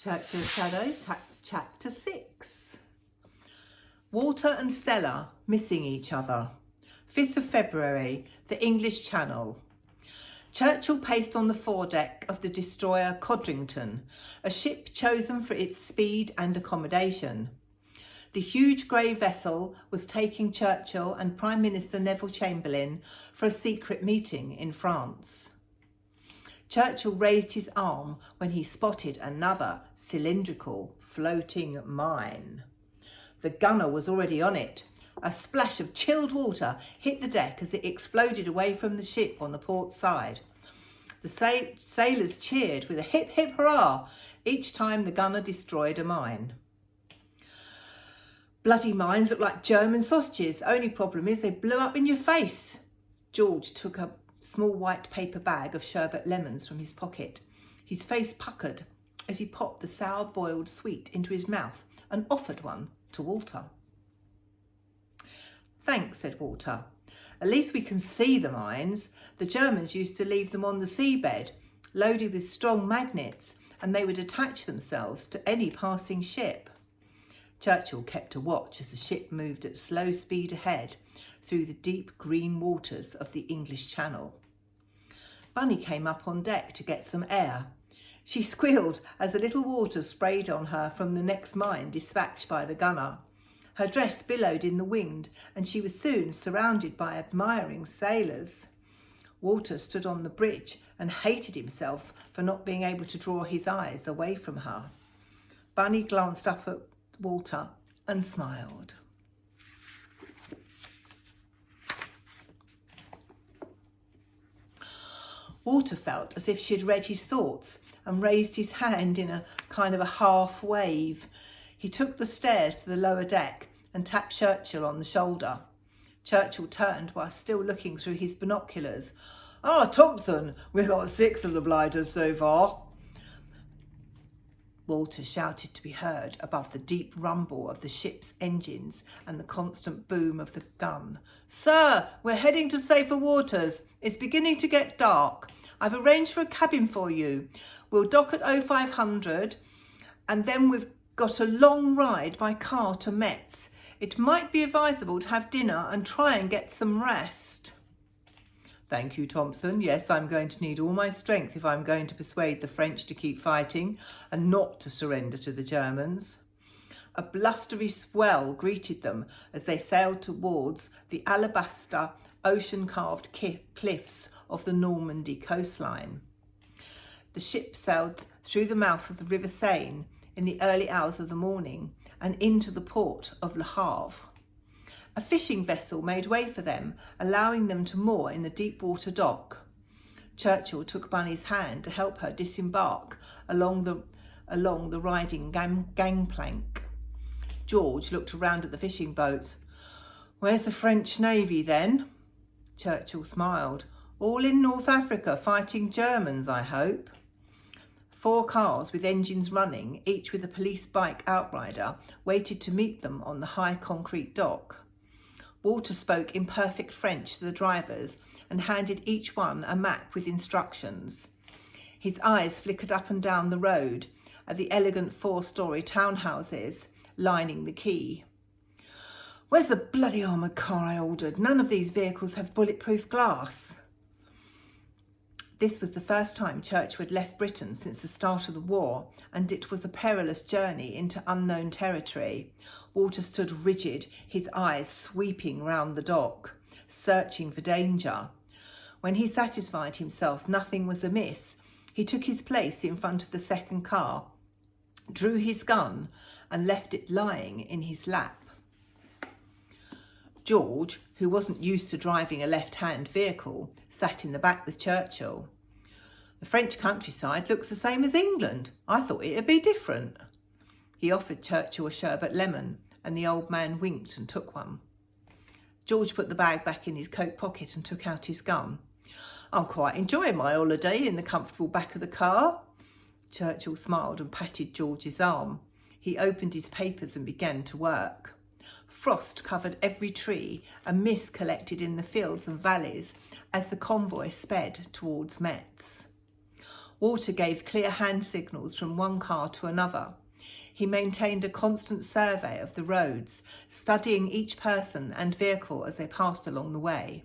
Churchill Shadows, Chapter 6. Walter and Stella missing each other. 5th of February, the English Channel. Churchill paced on the foredeck of the destroyer Codrington, a ship chosen for its speed and accommodation. The huge grey vessel was taking Churchill and Prime Minister Neville Chamberlain for a secret meeting in France. Churchill raised his arm when he spotted another cylindrical floating mine. The gunner was already on it. A splash of chilled water hit the deck as it exploded away from the ship on the port side. The sailors cheered with a hip hip hurrah each time the gunner destroyed a mine. Bloody mines look like German sausages. Only problem is they blew up in your face. George took a small white paper bag of sherbet lemons from his pocket. His face puckered as he popped the sour boiled sweet into his mouth and offered one to Walter. Thanks, said Walter. At least we can see the mines. The Germans used to leave them on the seabed, loaded with strong magnets, and they would attach themselves to any passing ship. Churchill kept a watch as the ship moved at slow speed ahead through the deep green waters of the English Channel. Bunny came up on deck to get some air. She squealed as the little water sprayed on her from the next mine dispatched by the gunner. Her dress billowed in the wind, and she was soon surrounded by admiring sailors. Walter stood on the bridge and hated himself for not being able to draw his eyes away from her. Bunny glanced up at Walter and smiled. Walter felt as if she had read his thoughts and raised his hand in a kind of a half wave. He took the stairs to the lower deck and tapped Churchill on the shoulder. Churchill turned while still looking through his binoculars. "Ah, Thompson, we've got 6 of the blighters so far." Walter shouted to be heard above the deep rumble of the ship's engines and the constant boom of the gun. "Sir, we're heading to safer waters. It's beginning to get dark. I've arranged for a cabin for you. We'll dock at 0500 and then we've got a long ride by car to Metz. It might be advisable to have dinner and try and get some rest." "Thank you, Thompson. Yes, I'm going to need all my strength if I'm going to persuade the French to keep fighting and not to surrender to the Germans." A blustery swell greeted them as they sailed towards the alabaster, ocean-carved cliffs of the Normandy coastline. The ship sailed through the mouth of the River Seine in the early hours of the morning and into the port of Le Havre. A fishing vessel made way for them, allowing them to moor in the deep water dock. Churchill took Bunny's hand to help her disembark along the riding gangplank. George looked around at the fishing boats. "Where's the French Navy then?" Churchill smiled. "All in North Africa fighting Germans, I hope." 4 cars with engines running, each with a police bike outrider, waited to meet them on the high concrete dock. Walter spoke in perfect French to the drivers and handed each one a map with instructions. His eyes flickered up and down the road at the elegant 4-storey townhouses lining the quay. "Where's the bloody armoured car I ordered? None of these vehicles have bulletproof glass." This was the first time Churchill had left Britain since the start of the war, and it was a perilous journey into unknown territory. Walter stood rigid, his eyes sweeping round the dock, searching for danger. When he satisfied himself nothing was amiss, he took his place in front of the second car, drew his gun, and left it lying in his lap. George, who wasn't used to driving a left-hand vehicle, sat in the back with Churchill. "The French countryside looks the same as England. I thought it'd be different." He offered Churchill a sherbet lemon, and the old man winked and took one. George put the bag back in his coat pocket and took out his gun. "I'm quite enjoying my holiday in the comfortable back of the car." Churchill smiled and patted George's arm. He opened his papers and began to work. Frost covered every tree and mist collected in the fields and valleys as the convoy sped towards Metz. Walter gave clear hand signals from one car to another. He maintained a constant survey of the roads, studying each person and vehicle as they passed along the way.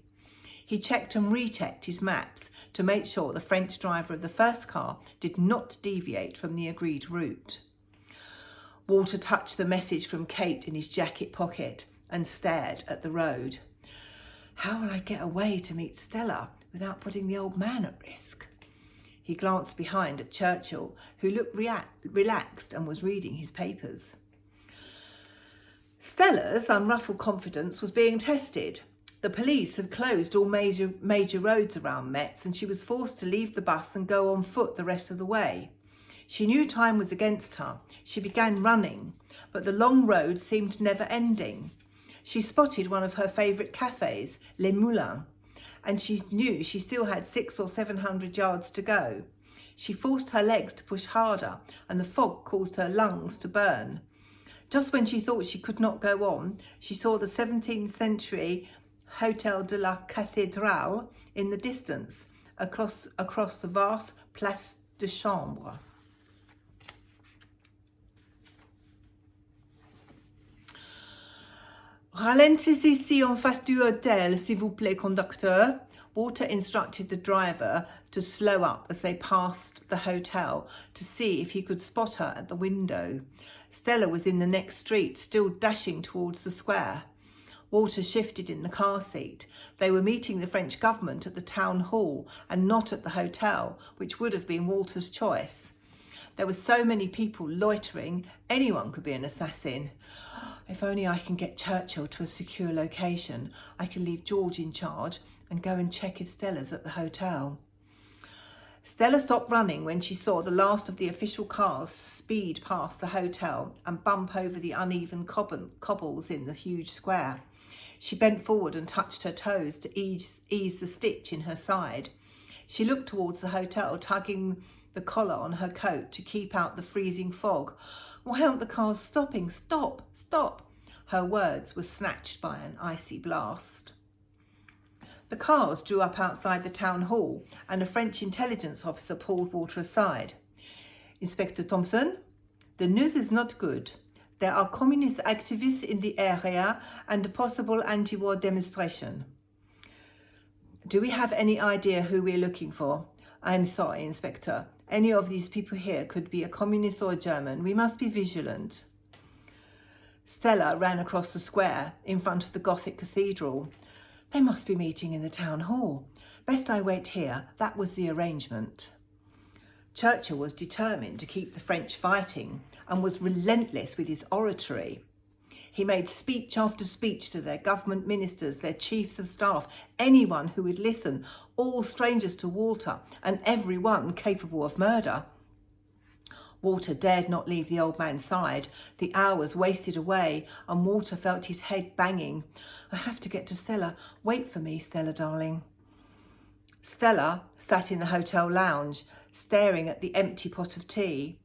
He checked and rechecked his maps to make sure the French driver of the first car did not deviate from the agreed route. Walter touched the message from Kate in his jacket pocket and stared at the road. How will I get away to meet Stella without putting the old man at risk? He glanced behind at Churchill, who looked relaxed and was reading his papers. Stella's unruffled confidence was being tested. The police had closed all major roads around Metz, and she was forced to leave the bus and go on foot the rest of the way. She knew time was against her. She began running, but the long road seemed never ending. She spotted one of her favourite cafes, Les Moulins, and she knew she still had 600 or 700 yards to go. She forced her legs to push harder, and the fog caused her lungs to burn. Just when she thought she could not go on, she saw the 17th century Hôtel de la Cathédrale in the distance, across the vast Place de Chambre. Ralentissez ici en face du hôtel, s'il vous plaît, conducteur. Walter instructed the driver to slow up as they passed the hotel to see if he could spot her at the window. Stella was in the next street, still dashing towards the square. Walter shifted in the car seat. They were meeting the French government at the town hall and not at the hotel, which would have been Walter's choice. There were so many people loitering, anyone could be an assassin. If only I can get Churchill to a secure location, I can leave George in charge and go and check if Stella's at the hotel. Stella stopped running when she saw the last of the official cars speed past the hotel and bump over the uneven cobbles in the huge square. She bent forward and touched her toes to ease the stitch in her side. She looked towards the hotel, tugging the collar on her coat to keep out the freezing fog. Why aren't the cars stopping? Stop, stop. Her words were snatched by an icy blast. The cars drew up outside the town hall and a French intelligence officer pulled Walter aside. Inspector Thompson, the news is not good. There are communist activists in the area and a possible anti-war demonstration. Do we have any idea who we're looking for? I'm sorry, Inspector. Any of these people here could be a communist or a German. We must be vigilant. Stella ran across the square in front of the Gothic cathedral. They must be meeting in the town hall. Best I wait here. That was the arrangement. Churchill was determined to keep the French fighting and was relentless with his oratory. He made speech after speech to their government ministers, their chiefs of staff, anyone who would listen, all strangers to Walter and everyone capable of murder. Walter dared not leave the old man's side. The hours wasted away and Walter felt his head banging. I have to get to Stella. Wait for me, Stella, darling. Stella sat in the hotel lounge, staring at the empty pot of tea.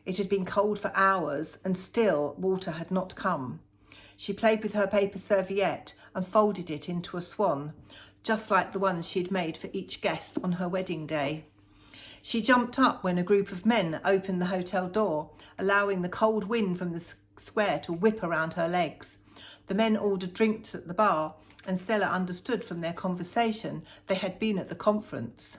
It had been cold for hours and still Walter had not come. She played with her paper serviette and folded it into a swan, just like the ones she had made for each guest on her wedding day. She jumped up when a group of men opened the hotel door, allowing the cold wind from the square to whip around her legs. The men ordered drinks at the bar, and Stella understood from their conversation they had been at the conference.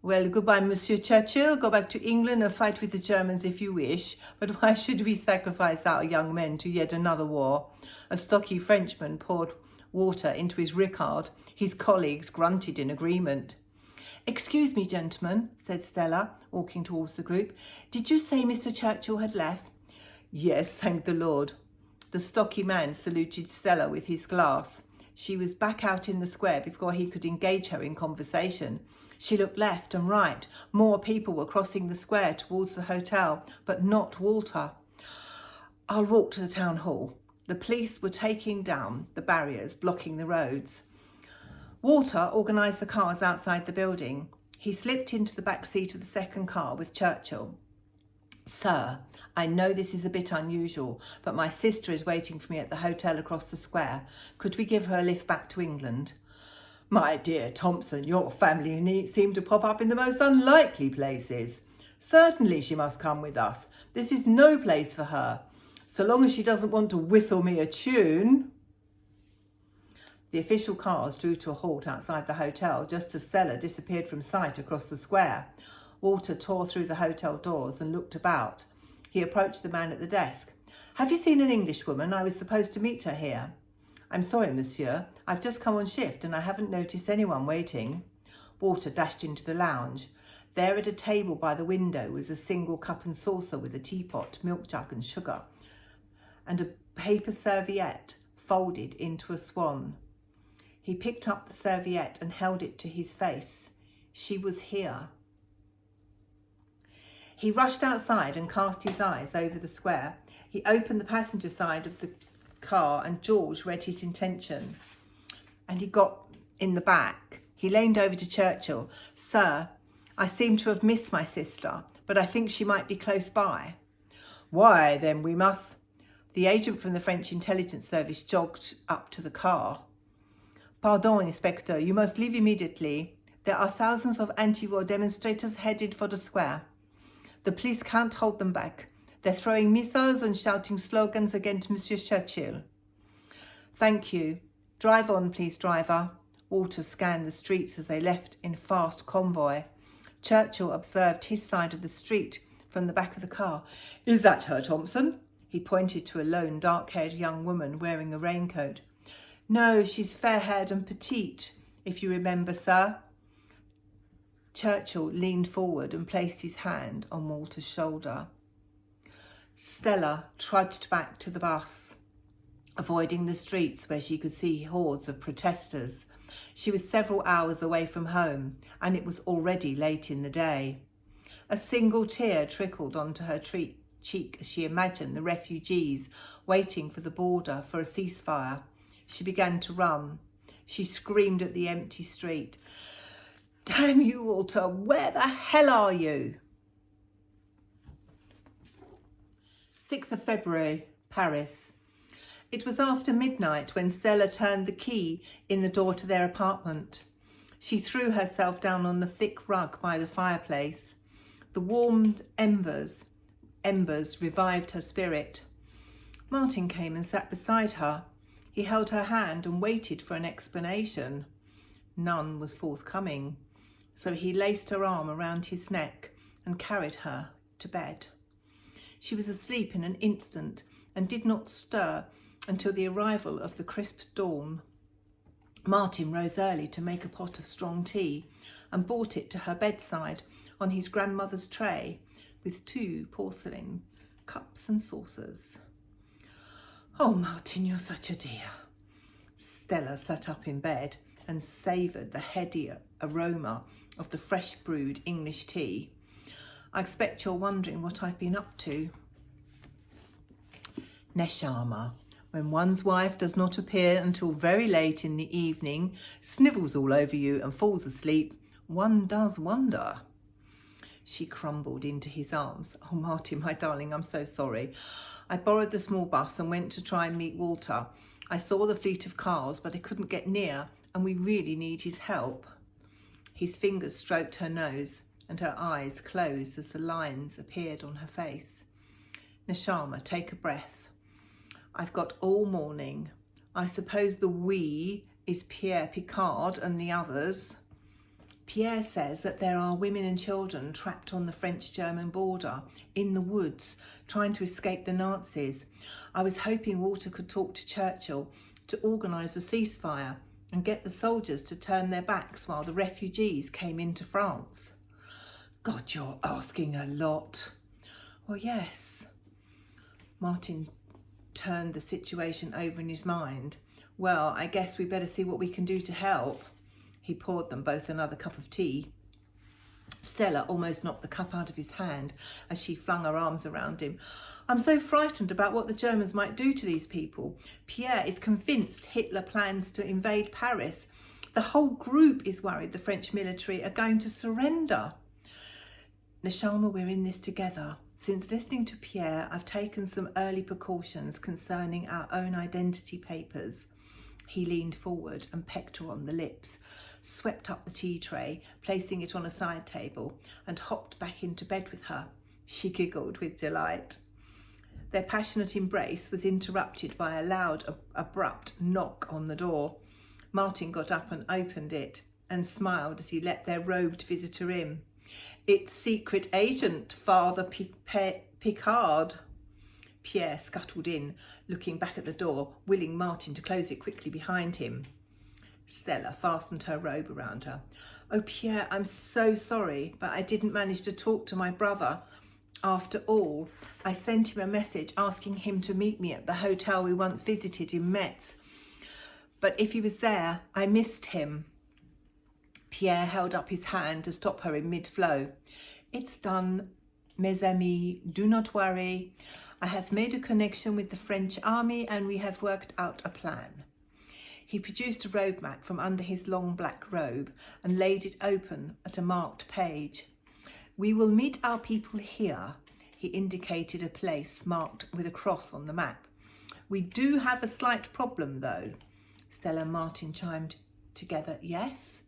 Well, goodbye, Monsieur Churchill. Go back to England and fight with the Germans if you wish. But why should we sacrifice our young men to yet another war? A stocky Frenchman poured water into his Ricard. His colleagues grunted in agreement. Excuse me, gentlemen, said Stella, walking towards the group. Did you say Mr. Churchill had left? Yes, thank the Lord. The stocky man saluted Stella with his glass. She was back out in the square before he could engage her in conversation. She looked left and right. More people were crossing the square towards the hotel, but not Walter. I'll walk to the town hall. The police were taking down the barriers blocking the roads. Walter organised the cars outside the building. He slipped into the back seat of the second car with Churchill. Sir, I know this is a bit unusual, but my sister is waiting for me at the hotel across the square. Could we give her a lift back to England? My dear Thompson, your family seem to pop up in the most unlikely places. Certainly she must come with us. This is no place for her, so long as she doesn't want to whistle me a tune. The official cars drew to a halt outside the hotel just as Stella disappeared from sight across the square. Walter tore through the hotel doors and looked about. He approached the man at the desk. "Have you seen an Englishwoman? I was supposed to meet her here." "I'm sorry, monsieur. I've just come on shift and I haven't noticed anyone waiting." Walter dashed into the lounge. There at a table by the window was a single cup and saucer with a teapot, milk jug and sugar, and a paper serviette folded into a swan. He picked up the serviette and held it to his face. She was here. He rushed outside and cast his eyes over the square. He opened the passenger side of the car and George read his intention. And he got in the back. He leaned over to Churchill. "Sir, I seem to have missed my sister, but I think she might be close by." "Why, then we must..." The agent from the French intelligence service jogged up to the car. "Pardon, Inspector, you must leave immediately. There are thousands of anti-war demonstrators headed for the square. The police can't hold them back. They're throwing missiles and shouting slogans against Monsieur Churchill." "Thank you. Drive on, please, driver." Walter scanned the streets as they left in fast convoy. Churchill observed his side of the street from the back of the car. "Is that her, Thompson?" He pointed to a lone, dark-haired young woman wearing a raincoat. "No, she's fair-haired and petite, if you remember, sir." Churchill leaned forward and placed his hand on Walter's shoulder. Stella trudged back to the bus, avoiding the streets where she could see hordes of protesters. She was several hours away from home, and it was already late in the day. A single tear trickled onto her cheek as she imagined the refugees waiting for the border for a ceasefire. She began to run. She screamed at the empty street. "Damn you, Walter, where the hell are you?" 6th of February, Paris. It was after midnight when Stella turned the key in the door to their apartment. She threw herself down on the thick rug by the fireplace. The warmed embers revived her spirit. Martin came and sat beside her. He held her hand and waited for an explanation. None was forthcoming, so he laced her arm around his neck and carried her to bed. She was asleep in an instant and did not stir until the arrival of the crisp dawn. Martin rose early to make a pot of strong tea and brought it to her bedside on his grandmother's tray with 2 porcelain cups and saucers. "Oh, Martin, you're such a dear." Stella sat up in bed and savoured the heady aroma of the fresh brewed English tea. "I expect you're wondering what I've been up to." Neshama, when one's wife does not appear until very late in the evening, snivels all over you and falls asleep, one does wonder. She crumbled into his arms. "Oh, Martin, my darling, I'm so sorry. I borrowed the small bus and went to try and meet Walter. I saw the fleet of cars, but I couldn't get near, and we really need his help." His fingers stroked her nose, and her eyes closed as the lines appeared on her face. "Neshama, take a breath. I've got all morning. I suppose the we is Pierre Picard and the others. Pierre says that there are women and children trapped on the French-German border, in the woods, trying to escape the Nazis. I was hoping Walter could talk to Churchill to organise a ceasefire and get the soldiers to turn their backs while the refugees came into France." "God, you're asking a lot." "Well, yes." Martin turned the situation over in his mind. "Well, I guess we better see what we can do to help." He poured them both another cup of tea. Stella almost knocked the cup out of his hand as she flung her arms around him. "I'm so frightened about what the Germans might do to these people. Pierre is convinced Hitler plans to invade Paris. The whole group is worried the French military are going to surrender." "Neshama, we're in this together. Since listening to Pierre, I've taken some early precautions concerning our own identity papers." He leaned forward and pecked her on the lips, swept up the tea tray, placing it on a side table, and hopped back into bed with her. She giggled with delight. Their passionate embrace was interrupted by a loud, abrupt knock on the door. Martin got up and opened it and smiled as he let their robed visitor in. "It's secret agent, Father Picard." Pierre scuttled in, looking back at the door, willing Martin to close it quickly behind him. Stella fastened her robe around her. "Oh, Pierre, I'm so sorry, but I didn't manage to talk to my brother. After all, I sent him a message asking him to meet me at the hotel we once visited in Metz. But if he was there, I missed him." Pierre held up his hand to stop her in mid-flow. "It's done, mes amis, do not worry. I have made a connection with the French army and we have worked out a plan." He produced a road map from under his long black robe and laid it open at a marked page. "We will meet our people here." He indicated a place marked with a cross on the map. "We do have a slight problem though." Stella and Martin chimed together. "Yes?"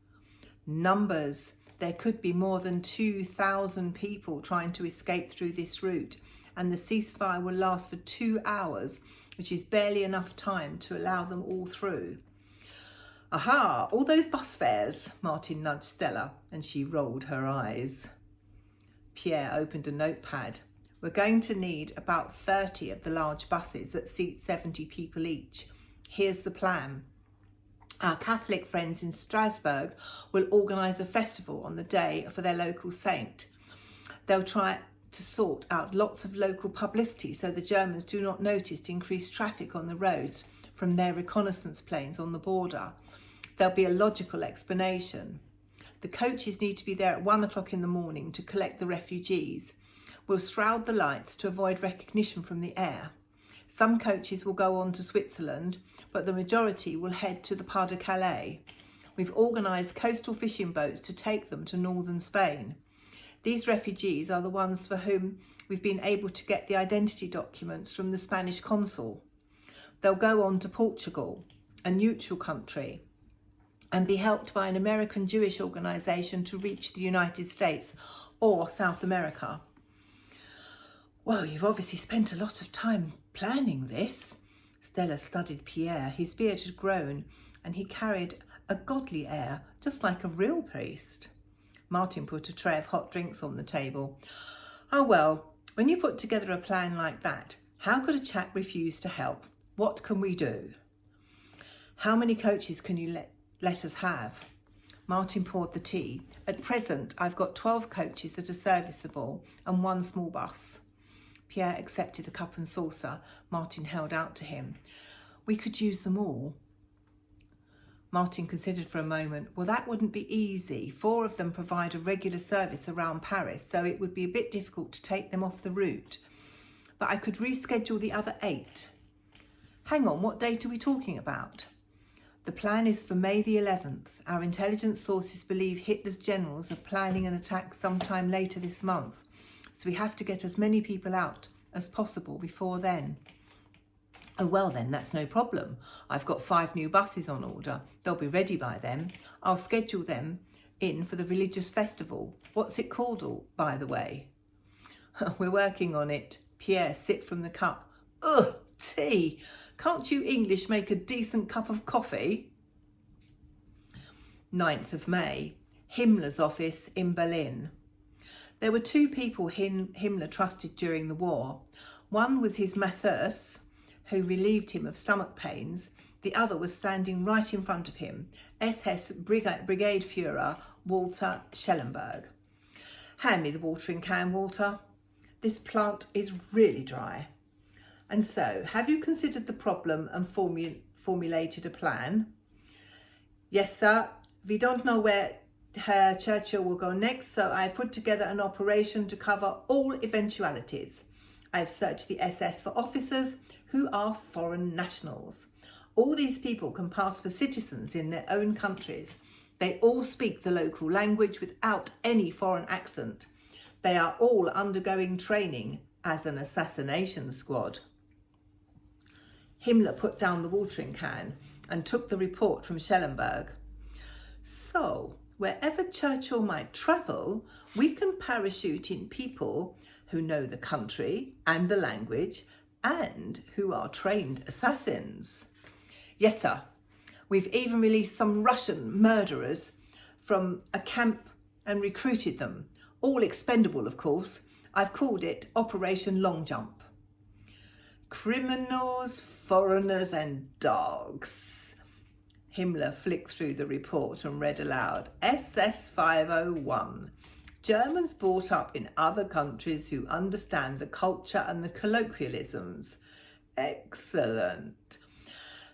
"Numbers. There could be more than 2,000 people trying to escape through this route, and the ceasefire will last for 2 hours, which is barely enough time to allow them all through." "Aha, all those bus fares," Martin nudged Stella, and she rolled her eyes. Pierre opened a notepad. "We're going to need about 30 of the large buses that seat 70 people each. Here's the plan. Our Catholic friends in Strasbourg will organise a festival on the day for their local saint. They'll try to sort out lots of local publicity so the Germans do not notice increased traffic on the roads from their reconnaissance planes on the border. There'll be a logical explanation. The coaches need to be there at 1 o'clock in the morning to collect the refugees. We'll shroud the lights to avoid recognition from the air. Some coaches will go on to Switzerland, but the majority will head to the Pas de Calais. We've organised coastal fishing boats to take them to northern Spain. These refugees are the ones for whom we've been able to get the identity documents from the Spanish consul. They'll go on to Portugal, a neutral country, and be helped by an American Jewish organisation to reach the United States or South America." "Well, you've obviously spent a lot of time planning this." Stella studied Pierre. His beard had grown and he carried a godly air, just like a real priest. Martin put a tray of hot drinks on the table. "Oh well, when you put together a plan like that, how could a chap refuse to help? What can we do?" "How many coaches can you let us have?" Martin poured the tea. "At present, I've got 12 coaches that are serviceable and 1 small bus." Pierre accepted the cup and saucer Martin held out to him. "We could use them all." Martin considered for a moment. "Well, that wouldn't be easy. 4 of them provide a regular service around Paris, so it would be a bit difficult to take them off the route. But I could reschedule the other 8. "Hang on, what date are we talking about?" "The plan is for May the 11th. Our intelligence sources believe Hitler's generals are planning an attack sometime later this month, so we have to get as many people out as possible before then." "Oh, well then, that's no problem. I've got 5 new buses on order. They'll be ready by then. I'll schedule them in for the religious festival. What's it called, by the way?" "We're working on it." Pierre sipped from the cup. "Ugh, tea. Can't you English make a decent cup of coffee?" 9th of May, Himmler's office in Berlin. There were 2 people Himmler trusted during the war. One was his masseuse, who relieved him of stomach pains. The other was standing right in front of him, SS Brigade Führer Walter Schellenberg. "Hand me the watering can, Walter. This plant is really dry. And so, have you considered the problem and formulated a plan?" "Yes, sir. We don't know where Herr Churchill will go next, so I have put together an operation to cover all eventualities. I have searched the SS for officers who are foreign nationals. All these people can pass for citizens in their own countries. They all speak the local language without any foreign accent. They are all undergoing training as an assassination squad." Himmler put down the watering can and took the report from Schellenberg. So, wherever Churchill might travel, we can parachute in people who know the country and the language and who are trained assassins. Yes, sir. We've even released some Russian murderers from a camp and recruited them. All expendable, of course. I've called it Operation Long Jump. Criminals, foreigners and dogs. Himmler flicked through the report and read aloud. SS 501. Germans brought up in other countries who understand the culture and the colloquialisms. Excellent.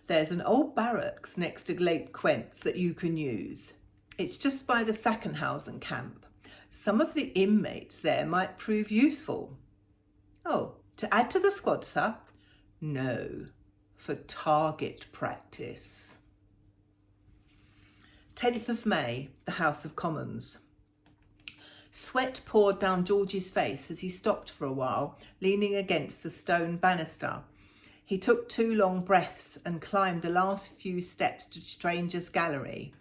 There's an old barracks next to Lake Quentz that you can use. It's just by the Sachsenhausen camp. Some of the inmates there might prove useful. Oh, to add to the squad, sir? No, for target practice. 10th of May, the House of Commons. Sweat poured down George's face as he stopped for a while, leaning against the stone banister. He took 2 long breaths and climbed the last few steps to Strangers' Gallery.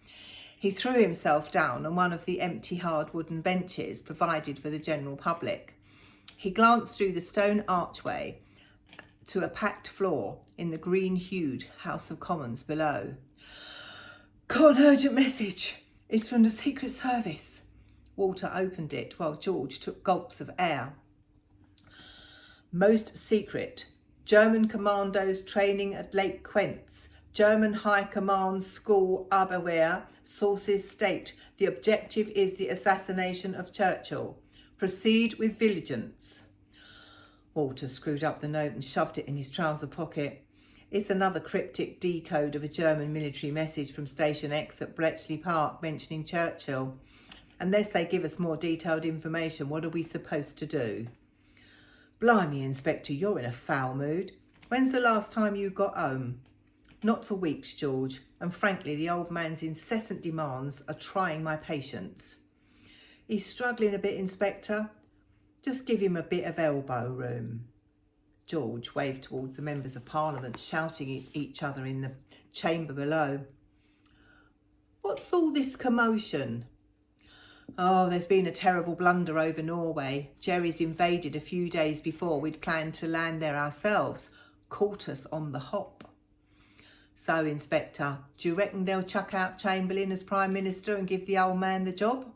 He threw himself down on one of the empty hard wooden benches provided for the general public. He glanced through the stone archway to a packed floor in the green-hued House of Commons below. "Got an urgent message. It's from the Secret Service." Walter opened it while George took gulps of air. "Most secret. German commandos training at Lake Quentz. German High Command School Abwehr. Sources state the objective is the assassination of Churchill. Proceed with vigilance." Walter screwed up the note and shoved it in his trouser pocket. It's another cryptic decode of a German military message from Station X at Bletchley Park mentioning Churchill. Unless they give us more detailed information, what are we supposed to do? Blimey, Inspector, you're in a foul mood. When's the last time you got home? Not for weeks, George, and frankly, the old man's incessant demands are trying my patience. He's struggling a bit, Inspector. Just give him a bit of elbow room. George waved towards the members of Parliament, shouting at each other in the chamber below. What's all this commotion? Oh, there's been a terrible blunder over Norway. Jerry's invaded a few days before we'd planned to land there ourselves. Caught us on the hop. So, Inspector, do you reckon they'll chuck out Chamberlain as Prime Minister and give the old man the job?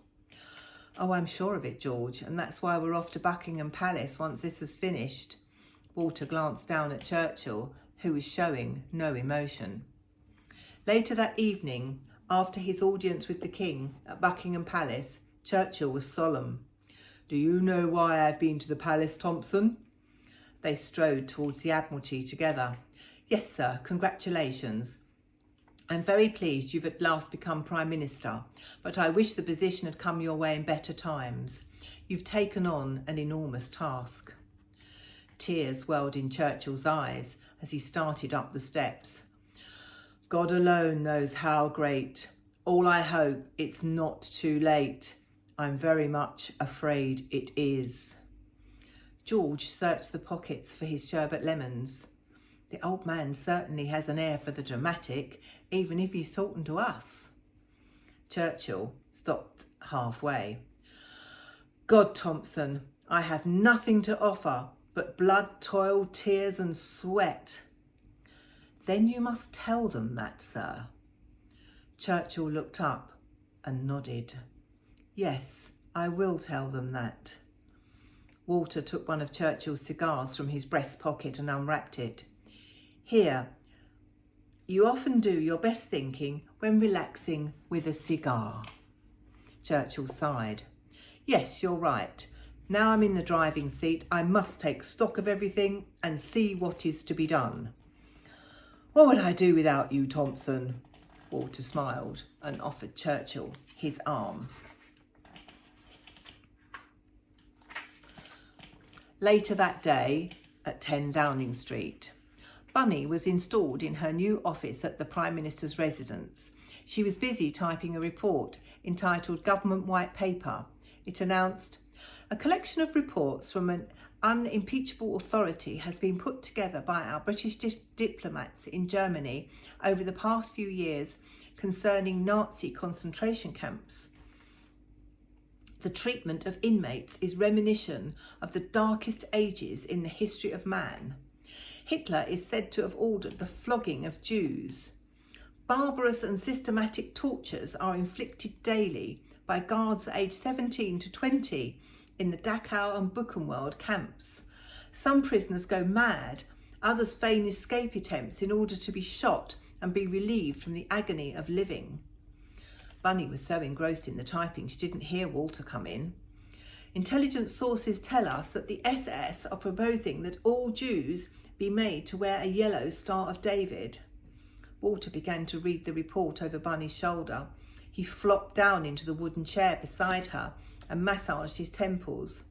Oh, I'm sure of it, George, and that's why we're off to Buckingham Palace once this is finished. Walter glanced down at Churchill, who was showing no emotion. Later that evening, after his audience with the King at Buckingham Palace, Churchill was solemn. "Do you know why I've been to the palace, Thompson?" They strode towards the Admiralty together. "Yes, sir, congratulations. I'm very pleased you've at last become Prime Minister, but I wish the position had come your way in better times. You've taken on an enormous task." Tears welled in Churchill's eyes as he started up the steps. "God alone knows how great. All I hope it's not too late. I'm very much afraid it is." George searched the pockets for his sherbet lemons. The old man certainly has an air for the dramatic, even if he's talking to us. Churchill stopped halfway. "God, Thompson, I have nothing to offer but blood, toil, tears and sweat." "Then you must tell them that, sir." Churchill looked up and nodded. "Yes, I will tell them that." Walter took one of Churchill's cigars from his breast pocket and unwrapped it. "Here, you often do your best thinking when relaxing with a cigar." Churchill sighed. "Yes, you're right. Now I'm in the driving seat, I must take stock of everything and see what is to be done." "What would I do without you, Thompson?" Walter smiled and offered Churchill his arm. Later that day, at 10 Downing Street, Bunny was installed in her new office at the Prime Minister's residence. She was busy typing a report entitled Government White Paper. It announced, "A collection of reports from an unimpeachable authority has been put together by our British diplomats in Germany over the past few years concerning Nazi concentration camps. The treatment of inmates is reminiscent of the darkest ages in the history of man. Hitler is said to have ordered the flogging of Jews. Barbarous and systematic tortures are inflicted daily by guards aged 17 to 20 in the Dachau and Buchenwald camps. Some prisoners go mad, others feign escape attempts in order to be shot and be relieved from the agony of living. Bunny was so engrossed in the typing she didn't hear Walter come in. Intelligence sources tell us that the SS are proposing that all Jews be made to wear a yellow Star of David. Walter began to read the report over Bunny's shoulder. He flopped down into the wooden chair beside her and massaged his temples.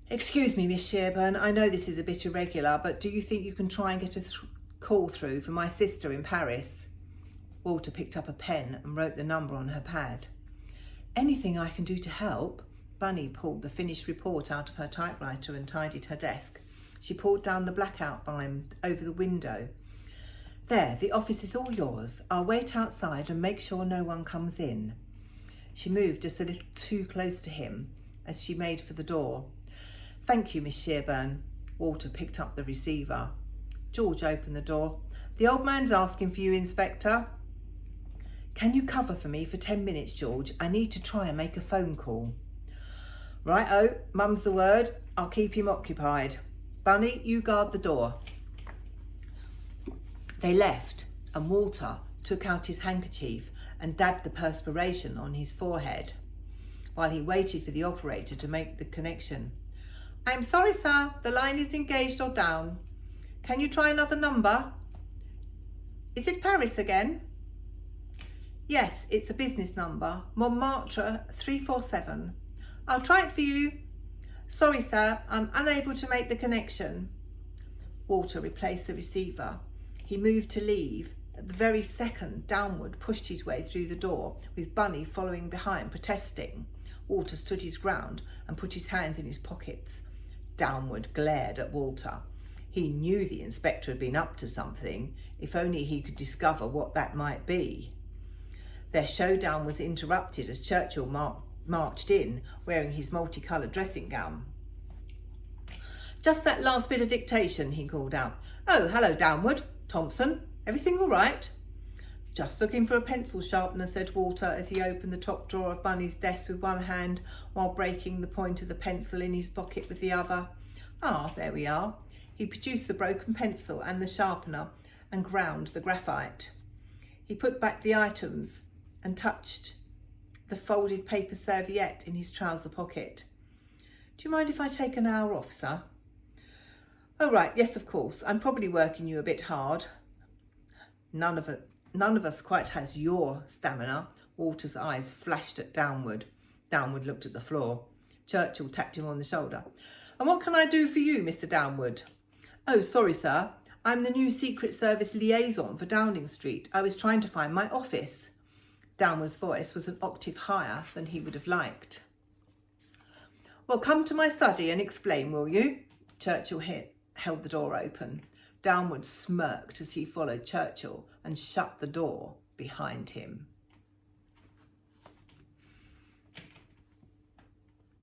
"Excuse me, Miss Sherburne, I know this is a bit irregular, but do you think you can try and get a call through for my sister in Paris?" Walter picked up a pen and wrote the number on her pad. "Anything I can do to help?" Bunny pulled the finished report out of her typewriter and tidied her desk. She pulled down the blackout blind over the window. "There, the office is all yours. I'll wait outside and make sure no one comes in." She moved just a little too close to him as she made for the door. "Thank you, Miss Sherburne." Walter picked up the receiver. George opened the door. "The old man's asking for you, Inspector." "Can you cover for me for 10 minutes, George? I need to try and make a phone call." "Right-o, mum's the word. I'll keep him occupied. Bunny, you guard the door." They left, and Walter took out his handkerchief and dabbed the perspiration on his forehead while he waited for the operator to make the connection. "I'm sorry, sir, the line is engaged or down. Can you try another number? Is it Paris again?" "Yes, it's a business number, Montmartre 347. I'll try it for you. Sorry, sir, I'm unable to make the connection." Walter replaced the receiver. He moved to leave. At the very second, Downward pushed his way through the door, with Bunny following behind, protesting. Walter stood his ground and put his hands in his pockets. Downward glared at Walter. He knew the inspector had been up to something, if only he could discover what that might be. Their showdown was interrupted as Churchill marched in, wearing his multicoloured dressing gown. "Just that last bit of dictation," he called out. "Oh, hello, Downward. Thompson, everything all right?" "Just looking for a pencil sharpener," said Walter as he opened the top drawer of Bunny's desk with one hand while breaking the point of the pencil in his pocket with the other. "Ah, there we are." He produced the broken pencil and the sharpener and ground the graphite. He put back the items and touched the folded paper serviette in his trouser pocket. "Do you mind if I take an hour off, sir?" "Oh, right, yes, of course. I'm probably working you a bit hard." None of us quite has your stamina." Walter's eyes flashed at Downward. Downward looked at the floor. Churchill tapped him on the shoulder. "And what can I do for you, Mr. Downward?" "Oh, sorry, sir. I'm the new Secret Service liaison for Downing Street. I was trying to find my office." Downward's voice was an octave higher than he would have liked. "Well, come to my study and explain, will you?" Churchill held the door open. Downward smirked as he followed Churchill and shut the door behind him.